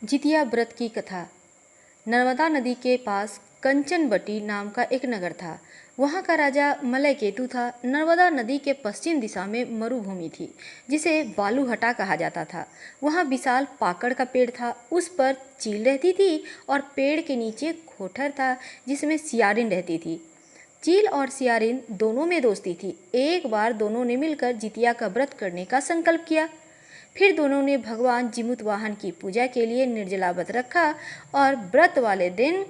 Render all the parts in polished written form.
जितिया व्रत की कथा। नर्मदा नदी के पास कंचनबटी नाम का एक नगर था। वहाँ का राजा मलयकेतु था। नर्मदा नदी के पश्चिम दिशा में मरुभूमि थी, जिसे बालूहटा कहा जाता था। वहाँ विशाल पाकड़ का पेड़ था, उस पर चील रहती थी और पेड़ के नीचे खोटर था जिसमें सियारिन रहती थी। चील और सियारिन दोनों में दोस्ती थी। एक बार दोनों ने मिलकर जितिया का व्रत करने का संकल्प किया। फिर दोनों ने भगवान जिमुत वाहन की पूजा के लिए निर्जला व्रत रखा और व्रत वाले दिन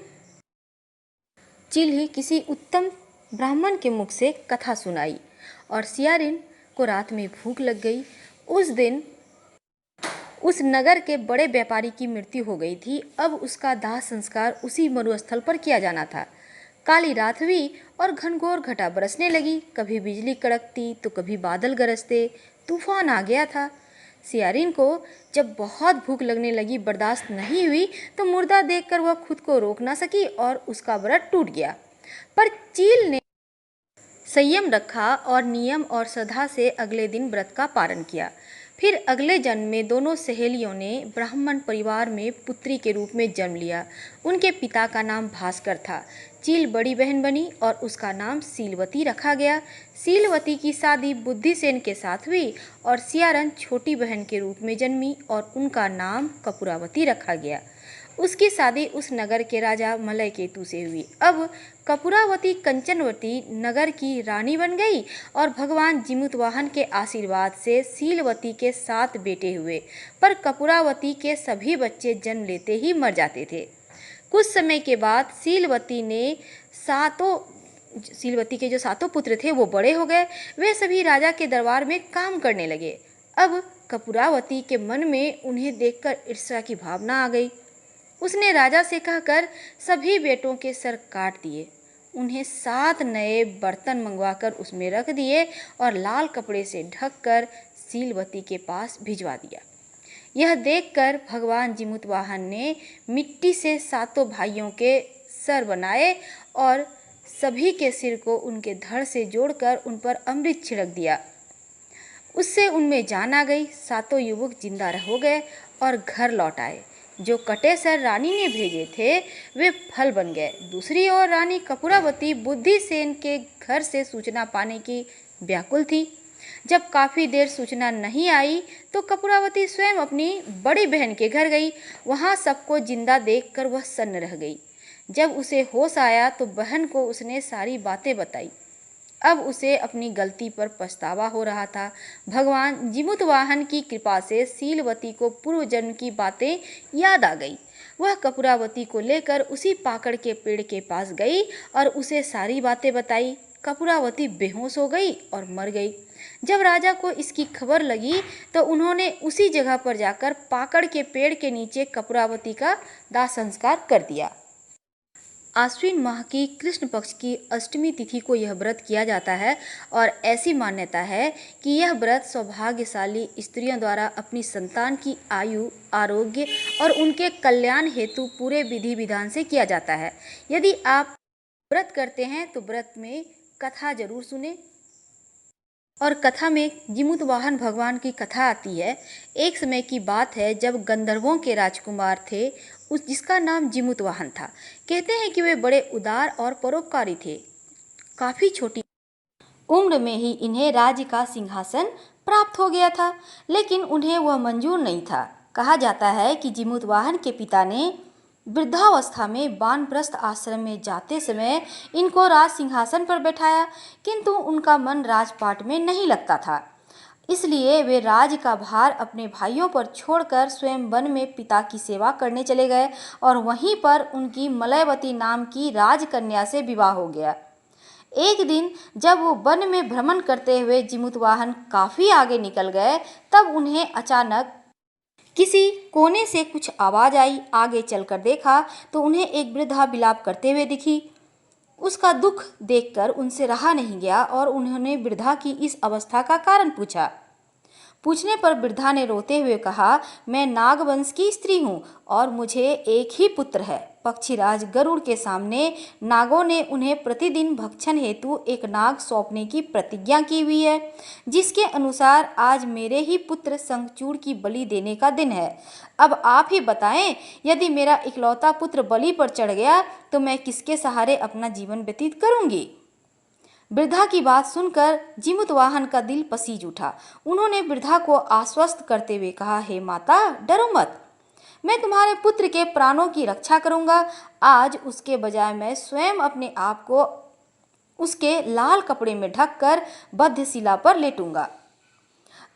चील ही किसी उत्तम ब्राह्मण के मुख से कथा सुनाई और सियारिन को रात में भूख लग गई। उस दिन उस नगर के बड़े व्यापारी की मृत्यु हो गई थी। अब उसका दाह संस्कार उसी मरुस्थल पर किया जाना था। काली रात हुई और घनघोर घटा बरसने लगी। कभी बिजली कड़कती तो कभी बादल गरजते। तूफान आ गया था। सियारिन को जब बहुत भूख लगने लगी, बर्दाश्त नहीं हुई, तो मुर्दा देखकर वह खुद को रोक ना सकी और उसका व्रत टूट गया। पर चील ने संयम रखा और नियम और श्रद्धा से अगले दिन व्रत का पालन किया। फिर अगले जन्म में दोनों सहेलियों ने ब्राह्मण परिवार में पुत्री के रूप में जन्म लिया। उनके पिता का नाम भास्कर था। चील बड़ी बहन बनी और उसका नाम सीलवती रखा गया। सीलवती की शादी बुद्धिसेन के साथ हुई और सियारन छोटी बहन के रूप में जन्मी और उनका नाम कपूरावती रखा गया। उसकी शादी उस नगर के राजा मलयकेतु से हुई। अब कपूरावती कंचनवती नगर की रानी बन गई और भगवान जिमुतवाहन के आशीर्वाद से सीलवती के 7 बेटे हुए। पर कपूरावती के सभी बच्चे जन्म लेते ही मर जाते थे। कुछ समय के बाद सीलवती के जो 7 पुत्र थे वो बड़े हो गए। वे सभी राजा के दरबार में काम करने लगे। अब कपूरावती के मन में उन्हें देखकर ईर्ष्या की भावना आ गई। उसने राजा से कहकर सभी बेटों के सर काट दिए। उन्हें 7 नए बर्तन मंगवाकर उसमें रख दिए और लाल कपड़े से ढककर सीलवती के पास भिजवा दिया। यह देखकर भगवान जिमुतवाहन ने मिट्टी से 7 भाइयों के सर बनाए और सभी के सिर को उनके धड़ से जोड़कर उन पर अमृत छिड़क दिया। उससे उनमें जान आ गई। 7 युवक जिंदा हो गए और घर लौट आए। जो कटे सर रानी ने भेजे थे वे फल बन गए। दूसरी ओर रानी कपूरावती बुद्धिसेन के घर से सूचना पाने की व्याकुल थी। जब काफ़ी देर सूचना नहीं आई तो कपूरावती स्वयं अपनी बड़ी बहन के घर गई। वहाँ सबको जिंदा देखकर वह सन्न रह गई। जब उसे होश आया तो बहन को उसने सारी बातें बताई। अब उसे अपनी गलती पर पछतावा हो रहा था। भगवान जिमुतवाहन की कृपा से सीलवती को पूर्व जन्म की बातें याद आ गई। वह कपूरावती को लेकर उसी पाकड़ के पेड़ के पास गई और उसे सारी बातें बताई। कपूरावती बेहोश हो गई और मर गई। जब राजा को इसकी खबर लगी तो उन्होंने उसी जगह पर जाकर पाकड़ के पेड़ के नीचे कपूरावती का दाह संस्कार कर दिया। आश्विन माह की कृष्ण पक्ष की अष्टमी तिथि को यह व्रत किया जाता है और ऐसी मान्यता है कि यह व्रत सौभाग्यशाली स्त्रियों द्वारा अपनी संतान की आयु, आरोग्य और उनके कल्याण हेतु पूरे विधि विधान से किया जाता है। यदि आप व्रत करते हैं तो व्रत में कथा जरूर सुने। और कथा में जिमुतवाहन भगवान की कथा आती है। एक समय की बात है जब गंधर्वों के राजकुमार थे जिसका नाम जिमुतवाहन था। कहते हैं कि वे बड़े उदार और परोपकारी थे। काफ़ी छोटी उम्र में ही इन्हें राज्य का सिंहासन प्राप्त हो गया था, लेकिन उन्हें वह मंजूर नहीं था। कहा जाता है कि जिमुतवाहन के पिता ने वृद्धावस्था में वानप्रस्थ आश्रम में जाते समय इनको राज सिंहासन पर बैठाया, किंतु उनका मन राजपाट में नहीं लगता था। इसलिए वे राज का भार अपने भाइयों पर छोड़कर स्वयं वन में पिता की सेवा करने चले गए और वहीं पर उनकी मलयवती नाम की राजकन्या से विवाह हो गया। एक दिन जब वो वन में भ्रमण करते हुए जिमुतवाहन काफ़ी आगे निकल गए, तब उन्हें अचानक किसी कोने से कुछ आवाज़ आई। आगे चलकर देखा तो उन्हें एक वृद्धा विलाप करते हुए दिखी। उसका दुख देखकर उनसे रहा नहीं गया और उन्होंने वृद्धा की इस अवस्था का कारण पूछा। पूछने पर वृद्धा ने रोते हुए कहा, मैं नागवंश की स्त्री हूँ और मुझे एक ही पुत्र है। पक्षीराज गरुड़ के सामने नागों ने उन्हें प्रतिदिन भक्षण हेतु एक नाग सौंपने की प्रतिज्ञा की हुई है, जिसके अनुसार आज मेरे ही पुत्र शंखचूड़ की बलि देने का दिन है। अब आप ही बताएं, यदि मेरा इकलौता पुत्र बलि पर चढ़ गया तो मैं किसके सहारे अपना जीवन व्यतीत करूंगी। वृद्धा की बात सुनकर जीमूतवाहन का दिल पसीज उठा। उन्होंने वृद्धा को आश्वस्त करते हुए कहा, हे माता, डरो मत, मैं तुम्हारे पुत्र के प्राणों की रक्षा करूंगा। आज उसके बजाय मैं स्वयं अपने आप को उसके लाल कपड़े में ढककर बद्धशिला पर लेटूंगा।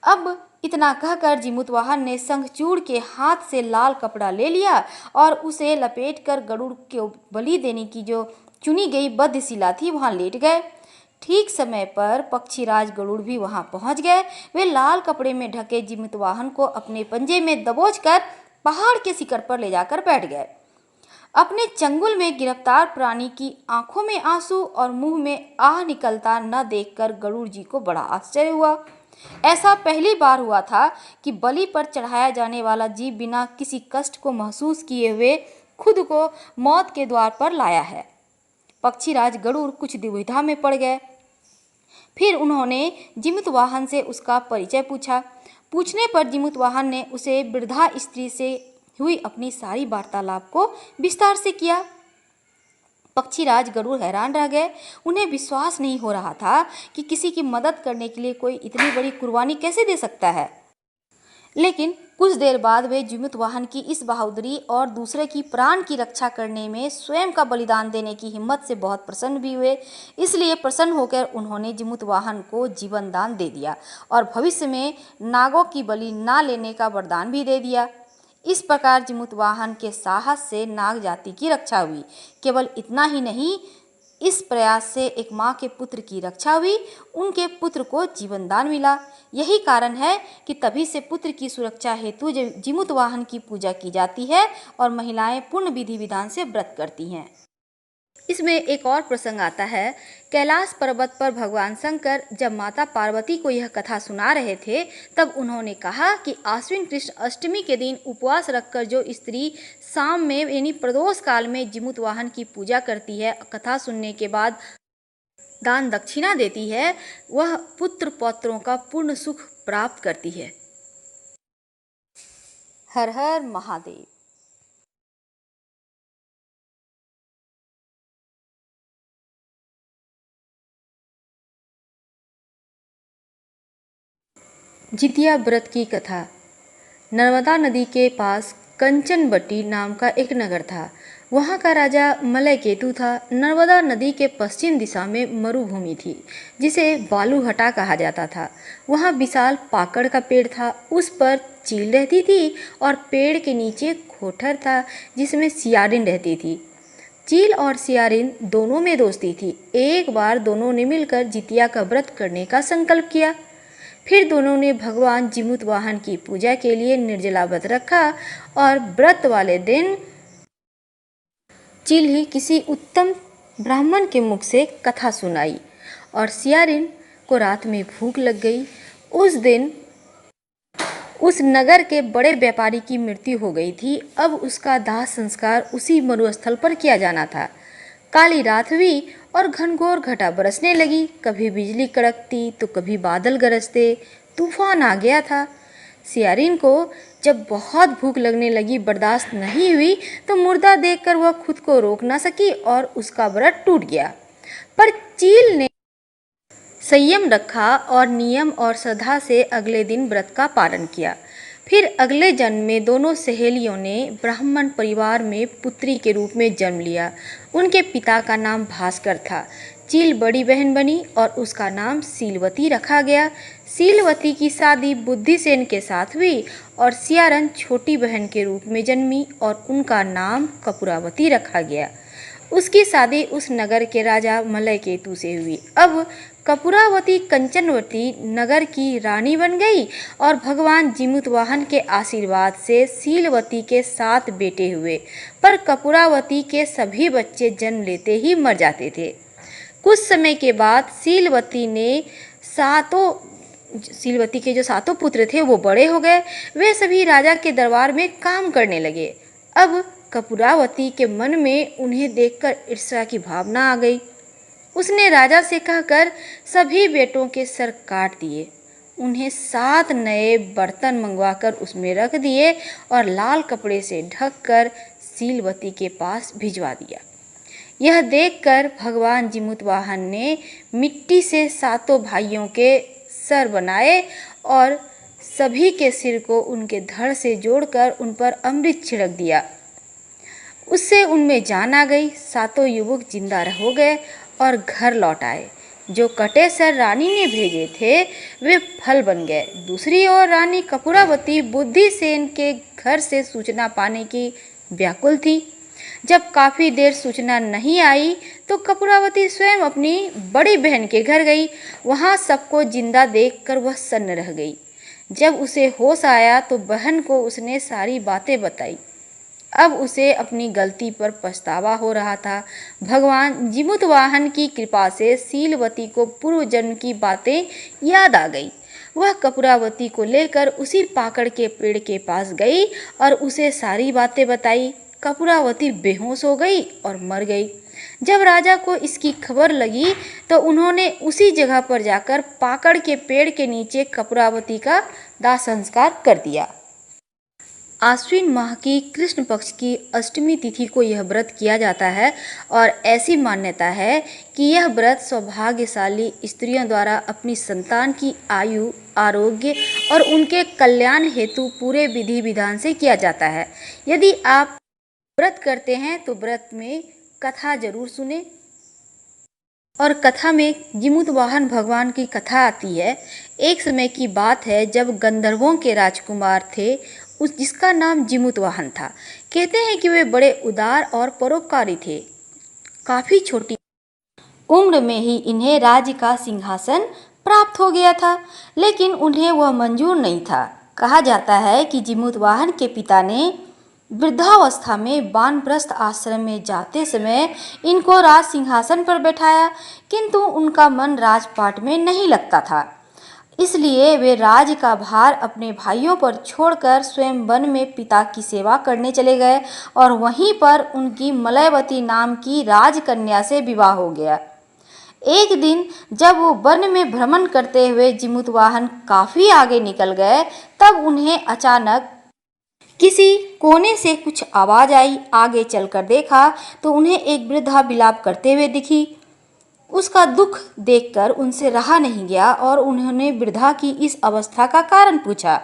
अब इतना कहकर जीमूतवाहन ने शंखचूड़ के हाथ से लाल कपड़ा ले लिया और उसे लपेटकर गरुड़ को बलि देने की जो चुनी गई बद्धशिला थी वहां लेट गए। ठीक समय पर पक्षीराज गरुड़ भी वहां पहुंच गए। वे लाल कपड़े में ढके जीमूतवाहन को अपने पंजे में दबोचकर पहाड़ के शिखर पर ले जाकर बैठ गए। अपने चंगुल में गिरफ्तार प्राणी की आंखों में आंसू और मुंह में आह निकलता न देखकर गरुड़ जी को बड़ा आश्चर्य हुआ। ऐसा पहली बार हुआ था कि बलि पर चढ़ाया जाने वाला जीव बिना किसी कष्ट को महसूस किए हुए खुद को मौत के द्वार पर लाया है। पक्षीराज गरुड़ कुछ दुविधा में पड़ गए। फिर उन्होंने जीमूतवाहन से उसका परिचय पूछा। पूछने पर जीमूतवाहन ने उसे वृद्धा स्त्री से हुई अपनी सारी वार्तालाप को विस्तार से किया। पक्षीराज गरुड़ हैरान रह गए। उन्हें विश्वास नहीं हो रहा था कि किसी की मदद करने के लिए कोई इतनी बड़ी कुर्बानी कैसे दे सकता है। लेकिन कुछ देर बाद वे जीमूतवाहन की इस बहादुरी और दूसरे की प्राण की रक्षा करने में स्वयं का बलिदान देने की हिम्मत से बहुत प्रसन्न भी हुए। इसलिए प्रसन्न होकर उन्होंने जीमूतवाहन को जीवन दान दे दिया और भविष्य में नागों की बलि ना लेने का वरदान भी दे दिया। इस प्रकार जीमूतवाहन के साहस से नाग जाति की रक्षा हुई। केवल इतना ही नहीं, इस प्रयास से एक माँ के पुत्र की रक्षा हुई, उनके पुत्र को जीवन दान मिला। यही कारण है कि तभी से पुत्र की सुरक्षा हेतु जीमूतवाहन की पूजा की जाती है और महिलाएं पूर्ण विधि विधान से व्रत करती हैं। इसमें एक और प्रसंग आता है। कैलाश पर्वत पर भगवान शंकर जब माता पार्वती को यह कथा सुना रहे थे, तब उन्होंने कहा कि आश्विन कृष्ण अष्टमी के दिन उपवास रखकर जो स्त्री शाम में यानी प्रदोष काल में जीमूतवाहन की पूजा करती है, कथा सुनने के बाद दान दक्षिणा देती है, वह पुत्र पौत्रों का पूर्ण सुख प्राप्त करती है। हर हर महादेव। जितिया व्रत की कथा। नर्मदा नदी के पास कंचनबटी नाम का एक नगर था। वहाँ का राजा मलयकेतु था। नर्मदा नदी के पश्चिम दिशा में मरुभूमि थी, जिसे बालूहटा कहा जाता था। वहाँ विशाल पाकड़ का पेड़ था, उस पर चील रहती थी और पेड़ के नीचे खोटर था जिसमें सियारिन रहती थी। चील और सियारिन दोनों में दोस्ती थी। एक बार दोनों ने मिलकर जितिया का व्रत करने का संकल्प किया। फिर दोनों ने भगवान जीमूतवाहन की पूजा के लिए निर्जला व्रत रखा और व्रत वाले दिन चील ही किसी उत्तम ब्राह्मण के मुख से कथा सुनाई और सियारिन को रात में भूख लग गई। उस दिन उस नगर के बड़े व्यापारी की मृत्यु हो गई थी। अब उसका दाह संस्कार उसी मरुस्थल पर किया जाना था। काली रात हुई और घनघोर घटा बरसने लगी। कभी बिजली कड़कती तो कभी बादल गरजते। तूफान आ गया था। सियारिन को जब बहुत भूख लगने लगी, बर्दाश्त नहीं हुई, तो मुर्दा देखकर वह खुद को रोक न सकी और उसका व्रत टूट गया। पर चील ने संयम रखा और नियम और श्रद्धा से अगले दिन व्रत का पालन किया। फिर अगले जन्म में दोनों सहेलियों ने ब्राह्मण परिवार में पुत्री के रूप में जन्म लिया। उनके पिता का नाम भास्कर था। चील बड़ी बहन बनी और उसका नाम सीलवती रखा गया। सीलवती की शादी बुद्धिसेन के साथ हुई और सियारन छोटी बहन के रूप में जन्मी और उनका नाम कपूरावती रखा गया। उसकी शादी उस नगर के राजा मलयकेतु से हुई। अब कपूरावती कंचनवती नगर की रानी बन गई और भगवान जीमूतवाहन के आशीर्वाद से सीलवती के 7 बेटे हुए। पर कपूरावती के सभी बच्चे जन्म लेते ही मर जाते थे। कुछ समय के बाद सीलवती ने 7 सीलवती के जो सातों पुत्र थे वो बड़े हो गए। वे सभी राजा के दरबार में काम करने लगे। अब कपूरावती के मन में उन्हें देखकर ईर्ष्या की भावना आ गई। उसने राजा से कहकर सभी बेटों के सर काट दिए। उन्हें 7 नए बर्तन मंगवाकर उसमें रख दिए और लाल कपड़े से ढककर सीलवती के पास भिजवा दिया। यह देखकर भगवान जिमुतवाहन ने मिट्टी से सातों भाइयों के सर बनाए और सभी के सिर को उनके धड़ से जोड़कर उन पर अमृत छिड़क दिया। उससे उनमें जान आ गई। सातों युवक जिंदा हो गए और घर लौट आए। जो कटे सर रानी ने भेजे थे वे फल बन गए। दूसरी ओर रानी कपूरावती बुद्धिसेन के घर से सूचना पाने की व्याकुल थी। जब काफ़ी देर सूचना नहीं आई तो कपूरावती स्वयं अपनी बड़ी बहन के घर गई। वहाँ सबको जिंदा देखकर वह सन्न रह गई। जब उसे होश आया तो बहन को उसने सारी बातें बताई। अब उसे अपनी गलती पर पछतावा हो रहा था। भगवान जिमुतवाहन की कृपा से सीलवती को पूर्व जन्म की बातें याद आ गई। वह कपूरावती को लेकर उसी पाकड़ के पेड़ के पास गई और उसे सारी बातें बताई। कपूरावती बेहोश हो गई और मर गई। जब राजा को इसकी खबर लगी तो उन्होंने उसी जगह पर जाकर पाकड़ के पेड़ के नीचे कपूरावती का दाह संस्कार कर दिया। आश्विन माह की कृष्ण पक्ष की अष्टमी तिथि को यह व्रत किया जाता है और ऐसी मान्यता है कि यह व्रत सौभाग्यशाली स्त्रियों द्वारा अपनी संतान की आयु, आरोग्य और उनके कल्याण हेतु पूरे विधि विधान से किया जाता है। यदि आप व्रत करते हैं तो व्रत में कथा जरूर सुने। और कथा में जिमुतवाहन भगवान की कथा आती है। एक समय की बात है जब गंधर्वों के राजकुमार थे जिसका नाम जिमुतवाहन था। कहते हैं कि वे बड़े उदार और परोपकारी थे। काफ़ी छोटी उम्र में ही इन्हें राज्य का सिंहासन प्राप्त हो गया था, लेकिन उन्हें वह मंजूर नहीं था। कहा जाता है कि जिमुतवाहन के पिता ने वृद्धावस्था में वानप्रस्थ आश्रम में जाते समय इनको राज सिंहासन पर बैठाया, किंतु उनका मन राजपाट में नहीं लगता था। इसलिए वे राज का भार अपने भाइयों पर छोड़कर स्वयं वन में पिता की सेवा करने चले गए और वहीं पर उनकी मलयवती नाम की राजकन्या से विवाह हो गया। एक दिन जब वो वन में भ्रमण करते हुए जिमुतवाहन काफ़ी आगे निकल गए, तब उन्हें अचानक किसी कोने से कुछ आवाज़ आई। आगे चलकर देखा तो उन्हें एक वृद्धा विलाप करते हुए दिखी। उसका दुख देखकर उनसे रहा नहीं गया और उन्होंने वृद्धा की इस अवस्था का कारण पूछा।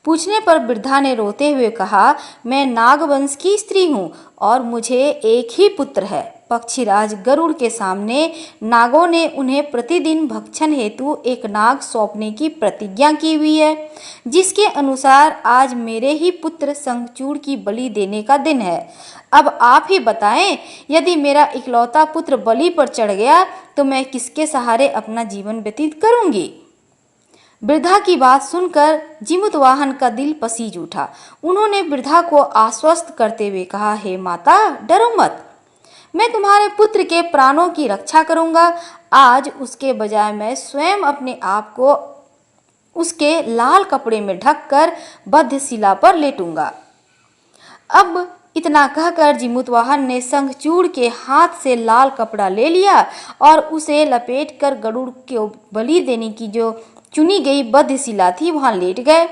पूछने पर वृद्धा ने रोते हुए कहा, मैं नागवंश की स्त्री हूँ और मुझे एक ही पुत्र है। पक्षीराज गरुड़ के सामने नागों ने उन्हें प्रतिदिन भक्षण हेतु एक नाग सौंपने की प्रतिज्ञा की हुई है, जिसके अनुसार आज मेरे ही पुत्र शंखचूड़ की बलि देने का दिन है। अब आप ही बताएं, यदि मेरा इकलौता पुत्र बलि पर चढ़ गया तो मैं किसके सहारे अपना जीवन व्यतीत करूंगी। वृद्धा की बात सुनकर जिमुतवाहन का दिल पसीज उठा। उन्होंने वृद्धा को आश्वस्त करते हुए कहा, हे माता, डरो मत, मैं तुम्हारे पुत्र के प्राणों की रक्षा करूंगा। आज उसके बजाय मैं स्वयं अपने आप को उसके लाल कपड़े में ढककर बद्धशिला पर लेटूंगा। अब इतना कहकर जिमुतवाहन ने शंखचूड़ के हाथ से लाल कपड़ा ले लिया और उसे लपेटकर गरुड़ को बलि देने की जो चुनी गई बद्धशिला थी वहां लेट गए।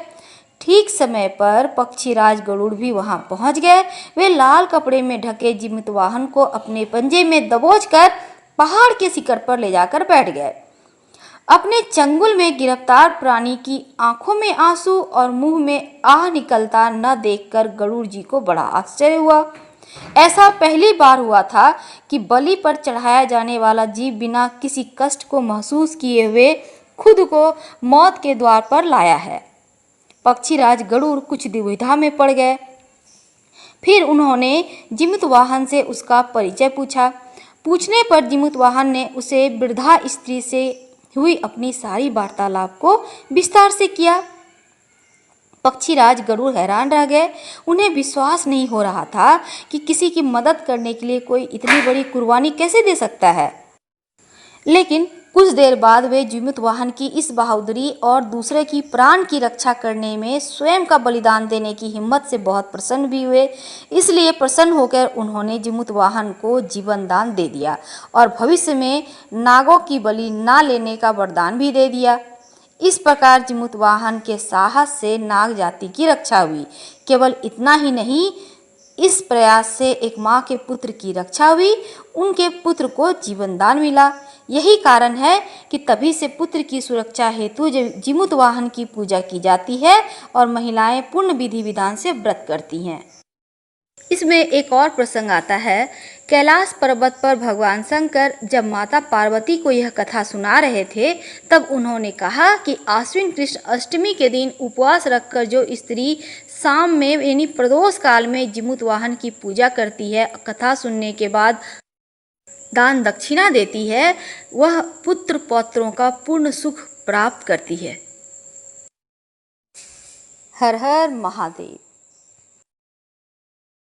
ठीक समय पर पक्षीराज गरुड़ भी वहां पहुंच गए। वे लाल कपड़े में ढके जिमुतवाहन को अपने पंजे में दबोचकर पहाड़ के शिखर पर ले जाकर बैठ गए। अपने चंगुल में गिरफ्तार प्राणी की आंखों में आंसू और मुंह में आह निकलता न देखकर गरुड़ जी को बड़ा आश्चर्य हुआ। ऐसा पहली बार हुआ था कि बलि पर चढ़ाया जाने वाला जीव बिना किसी कष्ट को महसूस किए हुए खुद को मौत के द्वार पर लाया है। पक्षीराज गरुड़ कुछ दुविधा में पड़ गए। फिर उन्होंने जिमुतवाहन से उसका परिचय पूछा। पूछने पर जिमुतवाहन ने उसे वृद्धा स्त्री से हुई अपनी सारी वार्तालाप को विस्तार से किया। पक्षीराज गरुड़ हैरान रह गए। उन्हें विश्वास नहीं हो रहा था कि किसी की मदद करने के लिए कोई इतनी बड़ी कुर्बानी कैसे दे सकता है। लेकिन कुछ देर बाद वे जिमुतवाहन की इस बहादुरी और दूसरे की प्राण की रक्षा करने में स्वयं का बलिदान देने की हिम्मत से बहुत प्रसन्न भी हुए। इसलिए प्रसन्न होकर उन्होंने जिमुतवाहन को जीवन दान दे दिया और भविष्य में नागों की बलि न लेने का वरदान भी दे दिया। इस प्रकार जिमुतवाहन के साहस से नाग जाति की रक्षा हुई। केवल इतना ही नहीं, इस प्रयास से एक माँ के पुत्र की रक्षा हुई, उनके पुत्र को जीवन दान मिला। यही कारण है कि तभी से पुत्र की सुरक्षा हेतु जिमुतवाहन की पूजा की जाती है और महिलाएं पूर्ण विधि विधान से व्रत करती हैं। इसमें एक और प्रसंग आता है। कैलाश पर्वत पर भगवान शंकर जब माता पार्वती को यह कथा सुना रहे थे, तब उन्होंने कहा कि आश्विन कृष्ण अष्टमी के दिन उपवास रखकर जो स्त्री शाम में यानी प्रदोष काल में जिमुतवाहन की पूजा करती है, कथा सुनने के बाद दान दक्षिणा देती है, वह पुत्र पौत्रों का पूर्ण सुख प्राप्त करती है। हर हर महादेव।